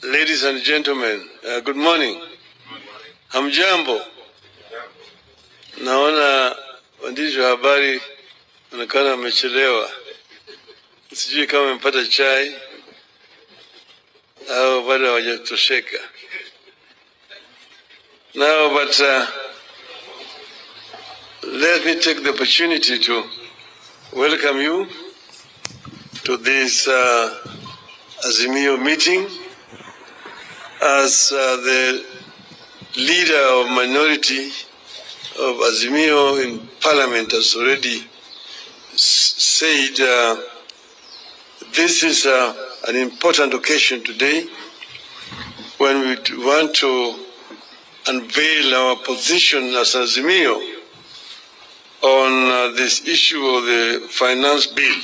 Ladies and gentlemen, good morning. Hamjambo. Naona waandishi wa habari wanaonekana wamechelewa. Sijui kama wamepata chai au bado hawajatosheka. Now, but let me take the opportunity to welcome you to this Azimio meeting. As the leader of minority of Azimio in Parliament has already said, this is an important occasion today when we want to unveil our position as Azimio on this issue of the finance bill.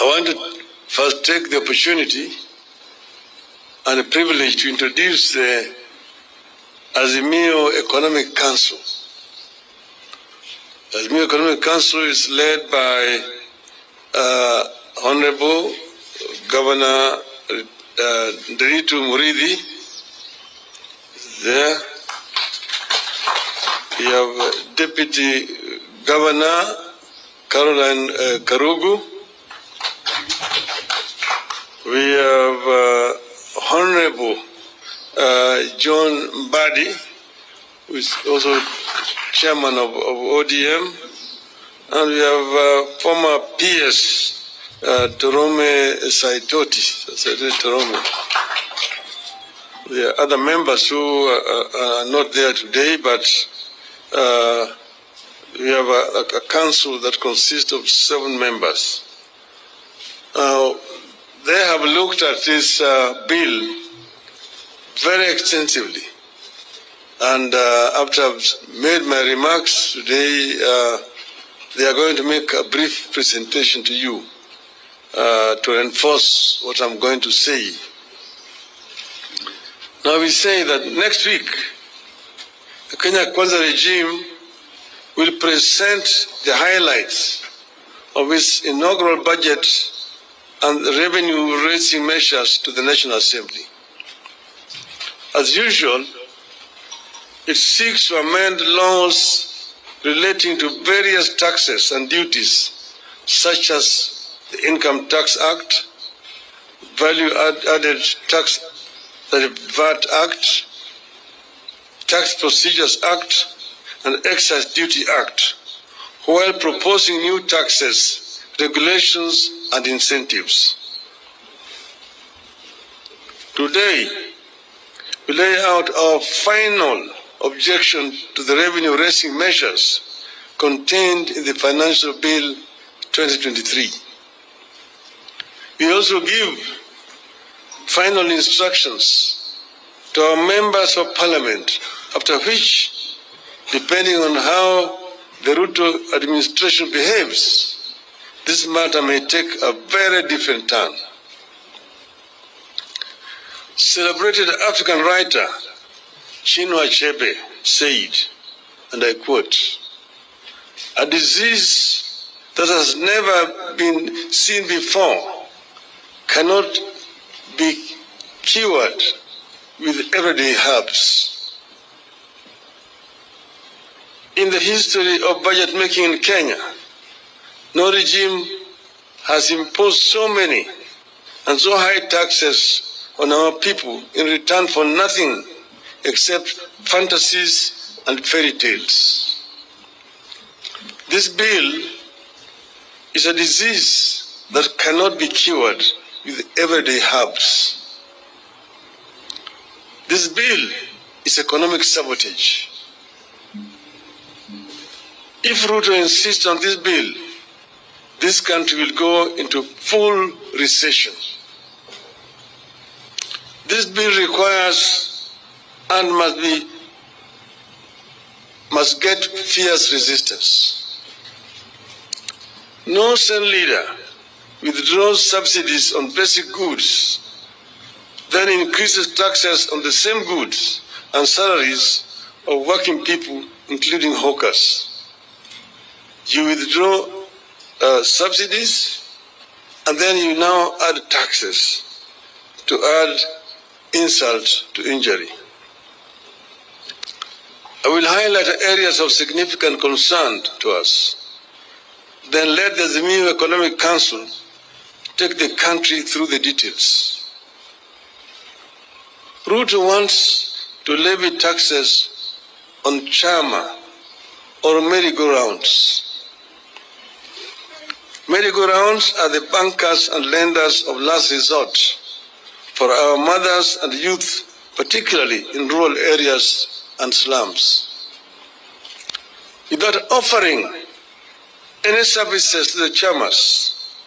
I want to first take the opportunity and a privilege to introduce the Azimio Economic Council. Azimio Economic Council is led by Honorable Governor Nderitu Muridi. There. We have Deputy Governor Caroline Karugu. We have Honorable John Mbadi, who is also chairman of ODM, and we have former PS Torome Torome. There are other members who are not there today, but we have a council that consists of 7 members. They have looked at this bill very extensively, and after I've made my remarks today, they are going to make a brief presentation to you to enforce what I'm going to say. Now we say that next week, the Kenya Kwanza regime will present the highlights of its inaugural budget and revenue-raising measures to the National Assembly. As usual, it seeks to amend laws relating to various taxes and duties, such as the Income Tax Act, Value-Added Tax, the VAT Act, Tax Procedures Act, and Excise Duty Act, while proposing new taxes, regulations, and incentives. Today, we lay out our final objection to the revenue-raising measures contained in the Financial Bill 2023. We also give final instructions to our members of Parliament, after which, depending on how the Ruto administration behaves, this matter may take a very different turn. Celebrated African writer Chinua Achebe said, and I quote, "A disease that has never been seen before cannot be cured with everyday herbs." In the history of budget making in Kenya, no regime has imposed so many and so high taxes on our people in return for nothing except fantasies and fairy tales. This bill is a disease that cannot be cured with everyday herbs. This bill is economic sabotage. If Ruto insists on this bill, this country will go into full recession. This bill requires and must get fierce resistance. No Senate leader withdraws subsidies on basic goods, then increases taxes on the same goods and salaries of working people, including hawkers. You withdraw subsidies, and then you now add taxes to add insult to injury. I will highlight areas of significant concern to us. Then let the Azimio Economic Council take the country through the details. Ruto wants to levy taxes on chama or merry-go-rounds. Merry-go-rounds are the bankers and lenders of last resort for our mothers and youth, particularly in rural areas and slums. Without offering any services to the chamas,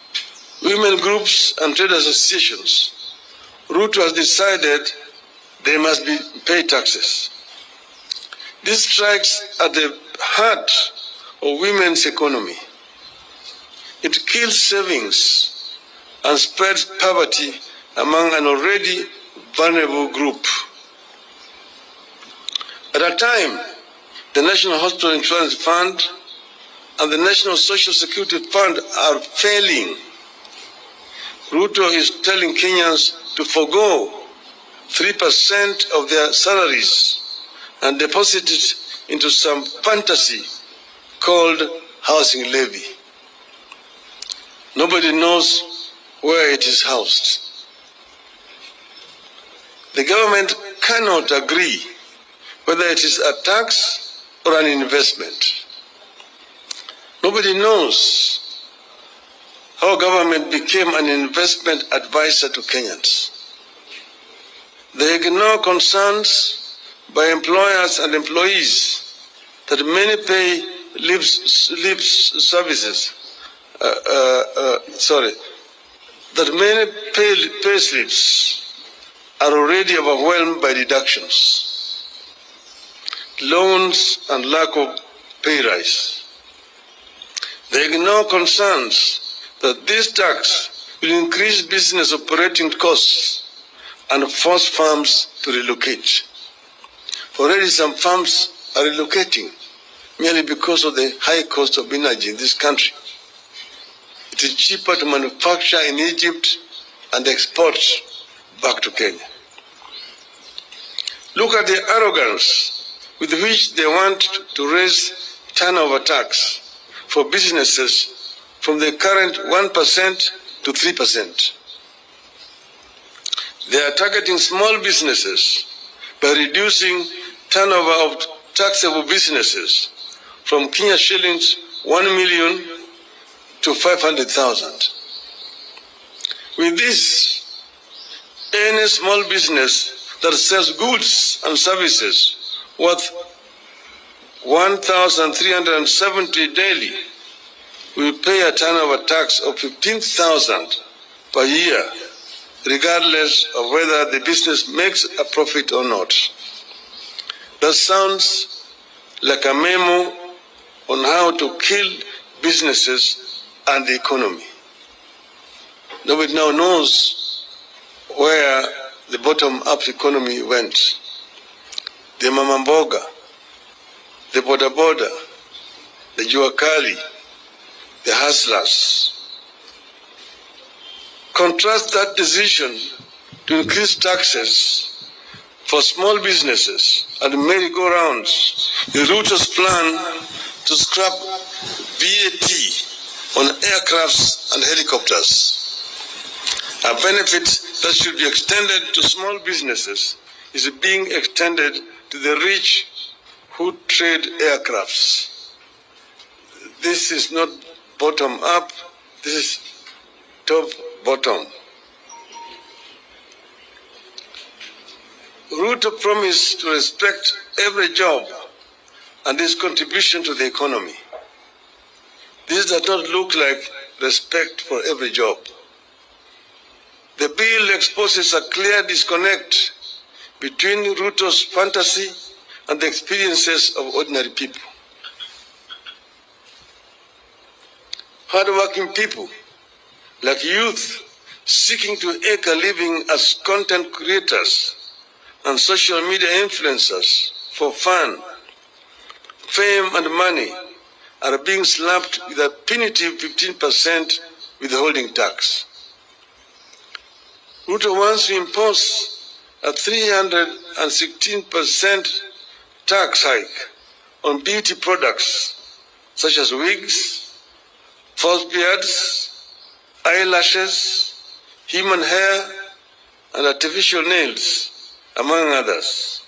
women groups and trade associations, Ruto has decided they must pay taxes. This strikes at the heart of women's economy. It kills savings and spreads poverty among an already vulnerable group. At a time, the National Hospital Insurance Fund and the National Social Security Fund are failing. Ruto is telling Kenyans to forego 3% of their salaries and deposit it into some fantasy called housing levy. Nobody knows where it is housed. The government cannot agree whether it is a tax or an investment. Nobody knows how government became an investment advisor to Kenyans. They ignore concerns by employers and employees that many pay that many pay slips are already overwhelmed by deductions, loans, and lack of pay rise. They ignore concerns that this tax will increase business operating costs and force farms to relocate. Already some farms are relocating merely because of the high cost of energy in this country. It is cheaper to manufacture in Egypt and export back to Kenya. Look at the arrogance with which they want to raise turnover tax for businesses from the current 1% to 3%. They are targeting small businesses by reducing turnover of taxable businesses from Kenya shillings 1 million to 500,000. With this, any small business that sells goods and services worth 1,370 daily will pay a turnover tax of 15,000 per year, regardless of whether the business makes a profit or not. That sounds like a memo on how to kill businesses and the economy. Nobody now knows where the bottom-up economy went. The mama mboga, the boda boda, the juakali, the hustlers. Contrast that decision to increase taxes for small businesses and merry-go-rounds with Ruto's plan to scrap VAT on aircrafts and helicopters. A benefit that should be extended to small businesses is being extended to the rich who trade aircrafts. This is not bottom-up, this is top-bottom. Ruto promised to respect every job and its contribution to the economy. This does not look like respect for every job. The bill exposes a clear disconnect between Ruto's fantasy and the experiences of ordinary people. Hardworking people, like youth seeking to make a living as content creators and social media influencers for fun, fame, and money, are being slapped with a punitive 15% withholding tax. Ruto wants to impose a 316% tax hike on beauty products such as wigs, false beards, eyelashes, human hair, and artificial nails, among others.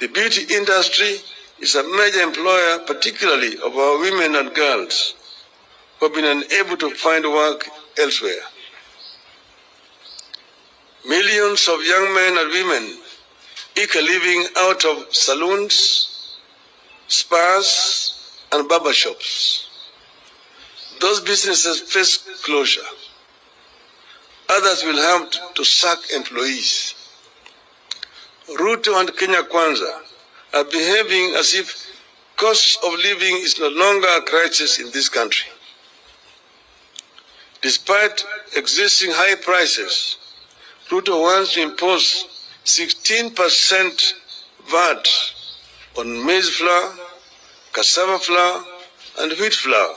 The beauty industry is a major employer, particularly of our women and girls who have been unable to find work elsewhere. Millions of young men and women eke a living out of saloons, spas, and barber shops. Those businesses face closure. Others will have to sack employees. Ruto and Kenya Kwanza are behaving as if cost of living is no longer a crisis in this country. Despite existing high prices, Ruto wants to impose 16% VAT on maize flour, cassava flour, and wheat flour.